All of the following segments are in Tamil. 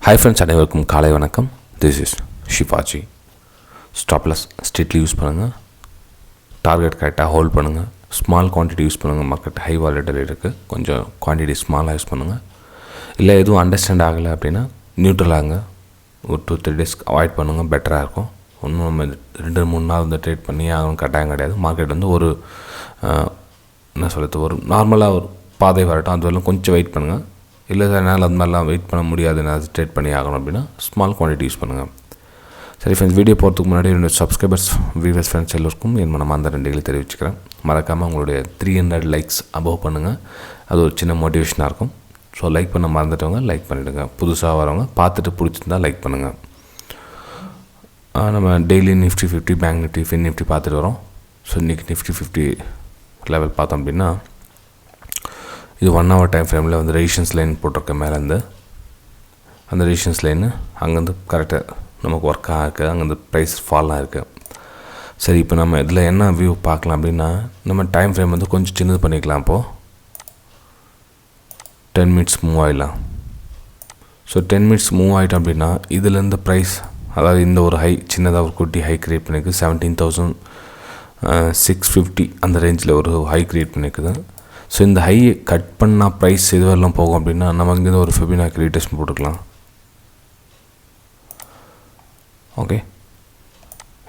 ஹாய் ஃப்ரெண்ட்ஸ், அனைவருக்கும் காலை வணக்கம். This is Shifaji. Stop loss strictly use பண்ணுங்கள். டார்கெட் கரெக்டாக ஹோல்ட் பண்ணுங்கள். ஸ்மால் குவான்டிட்டி யூஸ் பண்ணுங்கள். மார்க்கெட் ஹை வாலட்டில் இருக்குது, கொஞ்சம் குவான்டிட்டி ஸ்மாலாக யூஸ் பண்ணுங்கள். இல்லை எதுவும் அண்டர்ஸ்டாண்ட் ஆகலை அப்படின்னா நியூட்ரலாக ஒரு 2-3 டேஸ்க்கு அவாய்ட் பண்ணுங்கள், பெட்டராக இருக்கும். ஒன்றும் நம்ம 2-3 நாள் வந்து ட்ரேட் பண்ணி ஆகணும் கட்டாயம் கிடையாது. மார்க்கெட் வந்து ஒரு என்ன சொல்கிறது, ஒரு நார்மலாக ஒரு பாதை வரட்டும், அது வரலாம் கொஞ்சம் வெயிட் பண்ணுங்கள். இல்லை சார் என்னால் அது மாதிரிலாம் வெயிட் பண்ண முடியாது, நான் அது ட்ரேட் பண்ணி ஆகணும் அப்படின்னா ஸ்மால் குவான்டிட்டி யூஸ் பண்ணுங்கள். சரி ஃப்ரெண்ட்ஸ், வீடியோ போகிறதுக்கு முன்னாடி என்னோட சப்ஸ்கிரைபர்ஸ், வியூவர்ஸ், ஃப்ரெண்ட்ஸ் எல்லோருக்கும் என் மனமார்ந்த நன்றிகளை தெரிவிச்சுக்கிறேன். மறக்காமல் உங்களுடைய 300 லைக்ஸ் அபவ் பண்ணுங்கள். அது ஒரு சின்ன மோட்டிவேஷனாக இருக்கும். ஸோ லைக் பண்ண மறந்துட்டவங்க லைக் பண்ணிவிடுங்க. புதுசாக வரவங்க பார்த்துட்டு பிடிச்சிருந்தால் லைக் பண்ணுங்கள். நம்ம daily Nifty 50, bank Nifty, fin Nifty பார்த்துட்டு வரோம். ஸோ இன்றைக்கி நிஃப்டி 50 லெவல் பார்த்தோம் அப்படின்னா, இது 1 hour டைம் ஃப்ரேமில் வந்து ரெசிஸ்டன்ஸ் லைன் போட்டிருக்க மேலேருந்து அந்த ரெசிஸ்டன்ஸ் லைனு அங்கேருந்து கரெக்டாக நமக்கு ஒர்க் ஆகிருக்கு. அங்கேருந்து ப்ரைஸ் ஃபாலாக இருக்குது. சரி, இப்போ நம்ம இதில் என்ன வியூ பார்க்கலாம் அப்படின்னா, நம்ம டைம் ஃப்ரேம் வந்து கொஞ்சம் சின்னது பண்ணிக்கலாம். இப்போது 10 minutes மூவ் ஆகிடலாம். ஸோ 10 minutes மூவ் ஆகிட்டோம் அப்படின்னா, இதுலேருந்து ப்ரைஸ், அதாவது இந்த ஒரு ஹை, சின்னதாக ஒரு குட்டி ஹை க்ரியேட் பண்ணியிருக்கு. 17,650 அந்த ரேஞ்சில் ஒரு ஹை க்ரியேட் பண்ணியிருக்குது. ஸோ இந்த ஹையை கட் பண்ணால் ப்ரைஸ் இதுவெல்லாம் போகும் அப்படின்னா, நம்ம இங்கேருந்து ஒரு ஃபிபனாக்கி ரீடெஸ்ட் போட்டுக்கலாம். ஓகே,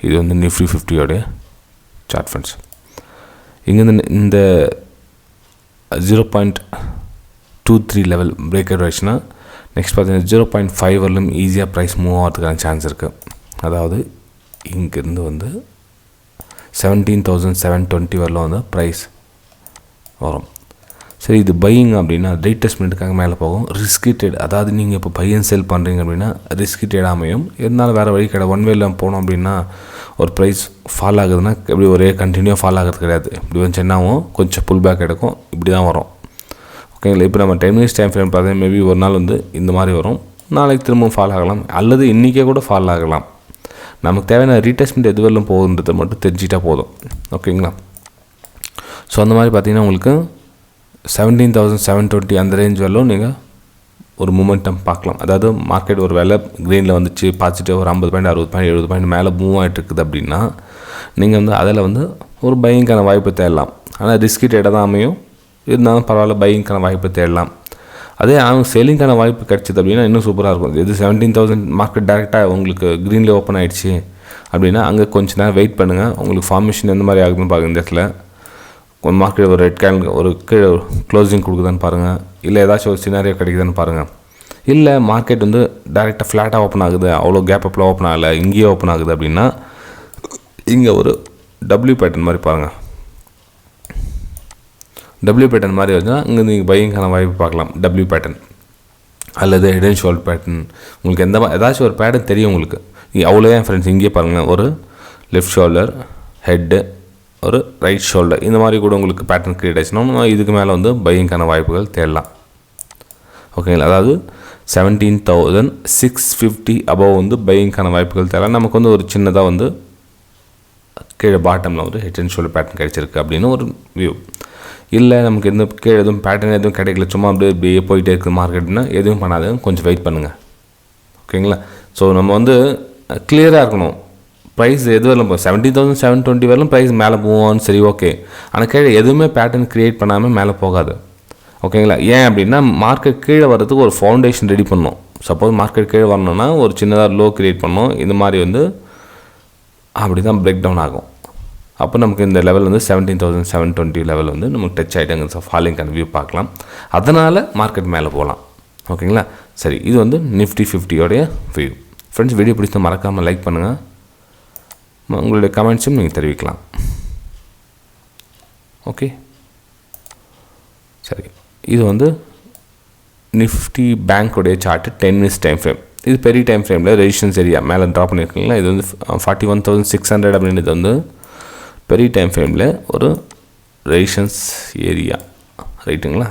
இது வந்து நிஃப்டி 50 சார்ட் ஃப்ரெண்ட்ஸ். இங்கேருந்து இந்த 0.23 லெவல் பிரேக் அவுட் ஆகிடுச்சுன்னா, நெக்ஸ்ட் பார்த்தீங்கன்னா 0.5 வரலும் ஈஸியாக ப்ரைஸ் மூவ் ஆகிறதுக்கான சான்ஸ் இருக்குது. அதாவது இங்கேருந்து வந்து 17,720 வரலும் வந்து ப்ரைஸ் வரும். சரி, இது பையிங் அப்படின்னா ரீடெஸ்ட்மெண்ட்டுக்காக மேலே போகும். ரிஸ்கி ட்ரேட், அதாவது நீங்கள் இப்போ பை அண்ட் செல் பண்ணுறீங்க அப்படின்னா ரிஸ்கி ட்ரேட் அமையும். இருந்தாலும் வேறு வழி கிடையாது. ஒன் வேல போனோம் அப்படின்னா ஒரு ப்ரைஸ் ஃபால் ஆகுதுன்னா இப்படி ஒரே கண்டினியூவாக ஃபால் ஆகிறது கிடையாது. இப்படி வந்து என்னாகும், கொஞ்சம் புல் பேக் எடுக்கும், இப்படி தான் வரும். ஓகேங்களா? இப்போ நம்ம 10 minutes டைம் ஃப்ரேம் பார்த்தீங்கன்னா மேபி ஒரு நாள் வந்து இந்த மாதிரி வரும், நாளைக்கு திரும்பவும் ஃபால் ஆகலாம், அல்லது இன்றைக்கே கூட ஃபால் ஆகலாம். நமக்கு தேவையான ரீடெஸ்ட்மெண்ட் எது வரலும் போகுன்றதை மட்டும் தெரிஞ்சிட்டால் போதும். ஓகேங்களா? ஸோ அந்த மாதிரி பார்த்தீங்கன்னா உங்களுக்கு 17,720 அந்த ரேஞ்ச் வரலும் நீங்கள் ஒரு மூமெண்டம் பார்க்கலாம். அதாவது மார்க்கெட் ஒரு வேலை க்ரீனில் வந்துச்சு, பார்த்துட்டு ஒரு 50 பாயிண்ட், 60 பாயிண்ட், 70 பாயிண்ட் மேலே மூவ் ஆகிட்டு இருக்குது அப்படின்னா, நீங்கள் வந்து அதில் வந்து ஒரு பையிங்கான வாய்ப்பு தேடலாம். ஆனால் ரிஸ்கி ட்ரேடாக தான் அமையும். இருந்தாலும் பரவாயில்ல, பையிங்கான வாய்ப்பு தேடலாம். அதே அவங்க செல்லிங்கான வாய்ப்பு கிடச்சிது அப்படின்னா இன்னும் சூப்பராக இருக்கும். இது 17,000 மார்க்கெட் டேரெக்டாக உங்களுக்கு க்ரீனில் ஓப்பன் ஆகிடுச்சு அப்படின்னா, அங்கே கொஞ்சம் நேரம் வெயிட் பண்ணுங்கள். உங்களுக்கு ஃபார்மேஷன் எந்த மாதிரி ஆகுதுன்னு பாருங்கள். இந்த இடத்துல மார்க்கெட் ஒரு ரெட் கேன் ஒரு கீழே க்ளோசிங் கொடுக்குதான்னு பாருங்கள். இல்லை ஏதாச்சும் ஒரு சினாரியோ கிடைக்குதான்னு பாருங்கள். இல்லை மார்க்கெட் வந்து டேரெக்டாக ஃப்ளாட்டாக ஓப்பன் ஆகுது, அவ்வளோ கேப் அப்பில் ஓப்பன் ஆகலை, இங்கேயே ஓப்பன் ஆகுது அப்படின்னா, இங்கே ஒரு டபிள்யூ பேட்டர்ன் மாதிரி பாருங்கள். டபிள்யூ பேட்டர்ன் மாதிரி வந்துன்னா இங்கே நீங்கள் பையிங்கான வாய்ப்பு பார்க்கலாம். டபிள்யூ பேட்டர்ன் அல்லது ஹெட் அண்ட் ஷோல்டர் பேட்டர்ன், உங்களுக்கு எந்த மாதிரி ஏதாச்சும் ஒரு பேட்டர்ன் தெரியும் உங்களுக்கு. அவ்வளோதான் ஃப்ரெண்ட்ஸ். இங்கேயே பாருங்கள், ஒரு லெஃப்ட் ஷோல்டர், ஹெட்டு, ஒரு ரைட் ஷோல்டர், இந்த மாதிரி கூட உங்களுக்கு பேட்டர்ன் க்ரியேட் ஆச்சுன்னா இதுக்கு மேலே வந்து பையிங்கான வாய்ப்புகள் தேடலாம். ஓகேங்களா? அதாவது 17,650 அபவ் வந்து பையிங்கான வாய்ப்புகள் தேடலாம். நமக்கு வந்து ஒரு சின்னதாக வந்து கீழே பாட்டமில் வந்து ஹெட் அண்ட் ஷோல்டர் பேட்டர்ன் கிடைச்சிருக்கு அப்படின்னு ஒரு வியூ. இல்லை நமக்கு எந்த கீழே எதுவும் பேட்டர்ன் எதுவும் கிடைக்கல, சும்மா அப்படியே போயிட்டே இருக்குது மார்க்கெட்னா எதுவும் பண்ணாது, கொஞ்சம் வெயிட் பண்ணுங்கள். ஓகேங்களா? ஸோ நம்ம வந்து கிளியராக இருக்கணும். ப்ரைஸ் எது வரலாம், 17,720 வரலாம் ப்ரைஸ் மேலே போவோம்னு, சரி ஓகே. ஆனால் கீழே எதுவுமே பேட்டர்ன் க்ரியேட் பண்ணாமல் மேலே போகாது. ஓகேங்களா? ஏன் அப்படின்னா மார்க்கெட் கீழே வர்றதுக்கு ஒரு ஃபவுண்டேஷன் ரெடி பண்ணணும். சப்போஸ் மார்க்கெட் கீழே வரணும்னா ஒரு சின்னதாக லோ க்ரியேட் பண்ணணும். இந்த மாதிரி வந்து அப்படி தான் பிரேக் டவுன் ஆகும். அப்போ நமக்கு இந்த லெவல் வந்து 17,720 லெவல் வந்து நமக்கு டச் ஆகிட்டாங்க. ஃபாலிங்கான வியூ பார்க்கலாம். அதனால் மார்க்கெட் மேலே போகலாம். ஓகேங்களா? சரி, இது வந்து நிஃப்டி 50 வியூ. ஃப்ரெண்ட்ஸ், வீடியோ பிடிச்சா மறக்காமல் லைக் பண்ணுங்கள். உங்களுடைய கமெண்ட்ஸும் நீங்கள் தெரிவிக்கலாம். ஓகே, சரி. இது வந்து நிஃப்டி பேங்க்குடைய சார்ட்டு 10 minutes டைம் ஃப்ரேம். இது பெரிய டைம் ஃப்ரேமில் ரெசிஸ்டன்ஸ் ஏரியா மேலே ட்ராப் பண்ணியிருக்கீங்களா, இது வந்து 41,600 அப்படின்றது வந்து பெரிய டைம் ஃப்ரேமில் ஒரு ரெசிஸ்டன்ஸ் ஏரியா, ரைட்டுங்களா?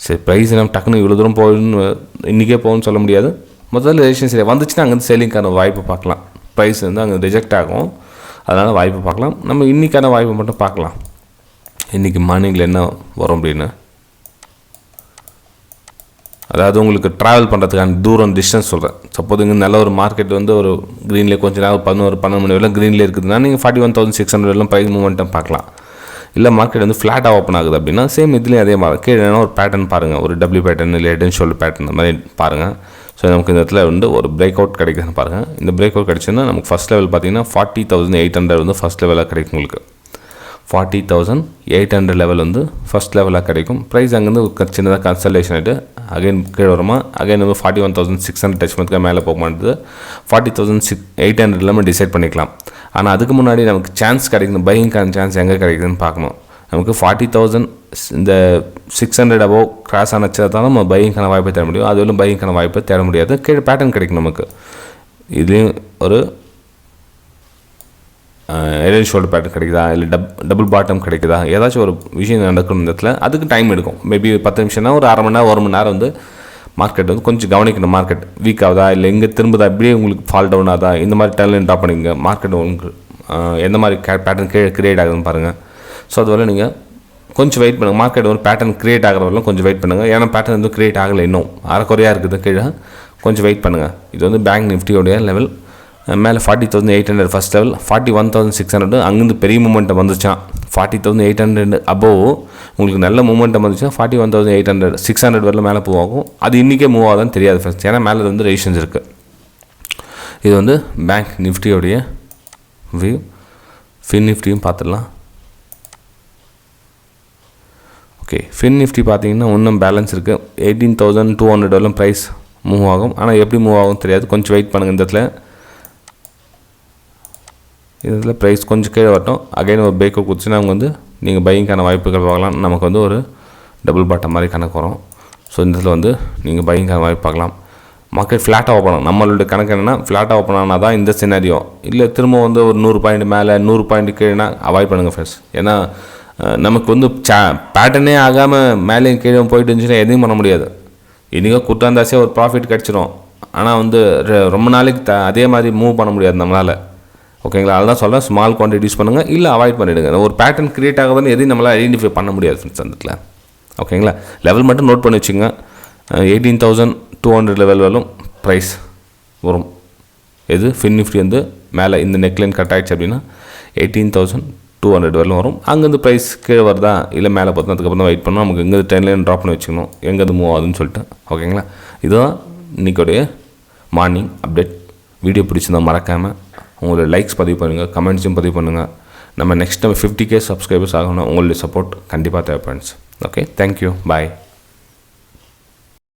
சரி, ப்ரைஸ் நம்ம டக்குன்னு இவ்வளோ தூரம் போகணுன்னு இன்றைக்கே போகணும்னு சொல்ல முடியாது. முதல்ல ரெசிஸ்டன்ஸ் ஏரியா வந்துச்சுன்னா அங்கேருந்து செல்லிங்கான வாய்ப்பு பார்க்கலாம். ப்ரைஸ் வந்து அங்கே ரிஜெக்ட் ஆகும், அதனால் வாய்ப்பு பார்க்கலாம். நம்ம இன்றைக்கான வாய்ப்பு மட்டும் பார்க்கலாம். இன்றைக்கி மார்னிங்கில் என்ன வரும் அப்படின்னு அதாவது உங்களுக்கு ட்ராவல் பண்ணுறதுக்கான தூரம் டிஸ்டன்ஸ் சொல்கிறேன். சப்போஸ் இங்கே நல்ல ஒரு மார்க்கெட் வந்து ஒரு க்ரீன்லேயே கொஞ்சம் நேரம் 11 மணி வரலாம் க்ரீன்லேயே இருக்குதுன்னா நீங்கள் 41,600 வரலாம் ப்ரைஸ் மூவ்மெண்ட்டும் பார்க்கலாம். இல்லை மார்க்கெட் வந்து ஃப்ளாட்டாக ஓப்பன் ஆகுது அப்படின்னா சேம் இதுலேயும் அதே மாதிரி கீழே ஒரு பேட்டர்ன் பாருங்கள், ஒரு டபிள்யூ பேட்டர்ன் இல்லை ஹெட் அண்ட் ஷோல்டர் பேட்டர்ன் அந்த மாதிரி பாருங்கள். ஸோ நமக்கு இந்த இடத்துல வந்து ஒரு பிரேக் அவுட் கிடைக்குதுன்னு பாருங்கள். இந்த பிரேக் அவுட் கிடைச்சுன்னா நமக்கு ஃபஸ்ட் லெவல் பார்த்தீங்கன்னா 40,800 வந்து ஃபஸ்ட் லெவலாக கிடைக்கும். உங்களுக்கு 40,800 லெவல் வந்து ஃபஸ்ட் லெவலாக கிடைக்கும். ப்ரைஸ் அங்கேருந்து சின்னதாக கன்சல்டேஷன் ஆகிட்டு அகைன் கீழே வருமா, அகைன் வந்து 41,600 டச் பண்ணுறதுக்கு மேலே போக மாட்டேது. 40,800 எல்லாமே டிசைட் பண்ணிக்கலாம். ஆனால் அதுக்கு முன்னாடி நமக்கு சான்ஸ் கிடைக்கணும், பையிங்கான சான்ஸ் எங்கே கிடைக்குதுன்னு பார்க்கணும். நமக்கு 40,000 இந்த 600 அபோவ் கிராஸ் ஆனச்சா தான் நம்ம பையிங்கான வாய்ப்பை தேட முடியும். அதுவும் பையிங்கான வாய்ப்பை தேட முடியாது. கீழே பேட்டர்ன் கிடைக்கும் நமக்கு. இதுலேயும் ஒரு ஹெட் ஷோல்டர் பேட்டர்ன் கிடைக்குதா, இல்லை டபுள் பாட்டம் கிடைக்குதா, ஏதாச்சும் ஒரு விஷயம் நடக்கணும் இந்த இடத்துல. அதுக்கு டைம் எடுக்கும். மேபி 10 நிமிஷம்னா ஒரு அரை மணி நேரம் 1 மணி நேரம் வந்து மார்க்கெட் வந்து கொஞ்சம் கவனிக்கணும். மார்க்கெட் வீக் ஆகுதா, இல்லை எங்கே திரும்புதா, இப்படியே உங்களுக்கு ஃபால் டவுன் ஆகுதா, இந்த மாதிரி டேர்ன் ட்ராப் பண்ணிங்க. மார்க்கெட் உங்களுக்கு எந்த மாதிரி பேட்டர்ன் கிரியேட் ஆகுதுன்னு பாருங்கள். ஸோ அதுவரை நீங்கள் கொஞ்சம் வெயிட் பண்ணுங்கள். மார்க்கெட் ஒரு பேட்டர்ன் கிரியேட் ஆகிறவரெல்லாம் கொஞ்சம் வெயிட் பண்ணுங்கள். ஏன்னா பேட்டர்ன் வந்து கிரியேட் ஆகலை, இன்னும் அரைக்குறையாக இருக்குது கீழே. கொஞ்சம் வெயிட் பண்ணுங்கள். இது வந்து பேங்க் நிஃப்டியோடைய லெவல். மேலே 40,800 ஃபஸ்ட் லெவல், 41,600 அங்கேருந்து பெரிய மூமெண்ட்டை வந்துச்சான். 40,800 அபோவ் உங்களுக்கு நல்ல மூமெண்ட்டை வந்துச்சுன்னா 41,800 600 வரல மேலே மூவ் ஆகும். அது இன்றைக்கே மூவ் ஆகுதான்னு தெரியாது ஃபஸ்ட், ஏன்னா மேலே வந்து ரெசிஸ்டன்ஸ் இருக்குது. இது வந்து பேங்க் நிஃப்டியோடைய வியூ. ஃபின் நிஃப்டியும் பார்த்துடலாம். ஓகே, ஃபின் நிஃப்டி பார்த்தீங்கன்னா இன்னும் பேலன்ஸ் இருக்குது. 18,200 வரலும் ப்ரைஸ் மூவ் ஆகும். ஆனால் எப்படி மூவ் ஆகும் தெரியாது. கொஞ்சம் வெயிட் பண்ணுங்கள். இந்த இடத்துல இதில் ப்ரைஸ் கொஞ்சம் கீழே வரட்டும். அகைன் ஒரு பிரேக் அவுட் கொடுத்துச்சுன்னா அவங்க வந்து நீங்கள் பையிங்கான வாய்ப்புகள் பார்க்கலாம். நமக்கு வந்து ஒரு டபுள் பாட்டம் மாதிரி கணக்கு வரும். ஸோ இந்த இதில் வந்து நீங்கள் பையிங்கான வாய்ப்பு பார்க்கலாம். மார்க்கெட் ஃப்ளாட்டாக ஓப்பன் ஆகும். நம்மளோட கணக்கு என்னென்னா ஃப்ளாட்டாக ஓப்பன் ஆனால் தான் இந்த சினாரியோ. இல்லை திரும்ப வந்து ஒரு 100 பாயிண்ட் மேலே 100 பாயிண்ட் கீழேனா அவாய்ட் பண்ணுங்கள் ஃப்ரெண்ட்ஸ். ஏன்னா நமக்கு வந்து பேட்டர்னே ஆகாமல் மேலேயும் கீழே போயிட்டு இருந்துச்சுன்னா எதையும் பண்ண முடியாது. இன்றைக்கோ குட்டாந்தாசியாக ஒரு ப்ராஃபிட் கிடச்சிரும். ஆனால் வந்து ரொம்ப நாளைக்கு அதே மாதிரி மூவ் பண்ண முடியாது நம்மளால். ஓகேங்களா? அதுதான் சொல்கிறேன், ஸ்மால் குவான்டிட்டி யூஸ் பண்ணுங்கள், இல்லை அவாய்ட் பண்ணிவிடுங்க. ஒரு பேட்டர்ன் கிரியேட் ஆகுதுன்னு எதையும் நம்மளால் ஐடென்டிஃபை பண்ண முடியாது ஃப்ரெண்ட்ஸ் அந்த இடத்துல. ஓகேங்களா? லெவல் மட்டும் நோட் பண்ணி வச்சுங்க. 18,200 லெவல் வரலும் ப்ரைஸ் வரும். எது ஃபின் நிஃப்டி வந்து மேலே இந்த நெக்லைன் கட் ஆகிடுச்சு அப்படின்னா 18,200 வரலும் வரும். அங்கேருந்து ப்ரைஸ் கீழே வருதா இல்லை மேலே பார்த்தா அதுக்கப்புறம் தான் வெயிட் பண்ணணும். நமக்கு எங்கே ட்ரெயின்லைன் ட்ராப் பண்ணி வச்சுக்கணும், எங்கேருந்து மூவ் ஆகுதுன்னு சொல்லிட்டு. ஓகேங்களா? இதுதான் இன்றைக்கோடைய மார்னிங் அப்டேட். வீடியோ பிடிச்சிருந்தால் மறக்காமல் உங்களோட லைக்ஸ் பதிவு பண்ணுங்கள், கமெண்ட்ஸும் பதிவு பண்ணுங்கள். நம்ம நெக்ஸ்ட் டைம் 50K சப்ஸ்கிரைபர்ஸ் ஆகணும். உங்களுடைய சப்போர்ட் கண்டிப்பாக தேவை ஃப்ரெண்ட்ஸ். ஓகே, தேங்க்யூ, பாய்.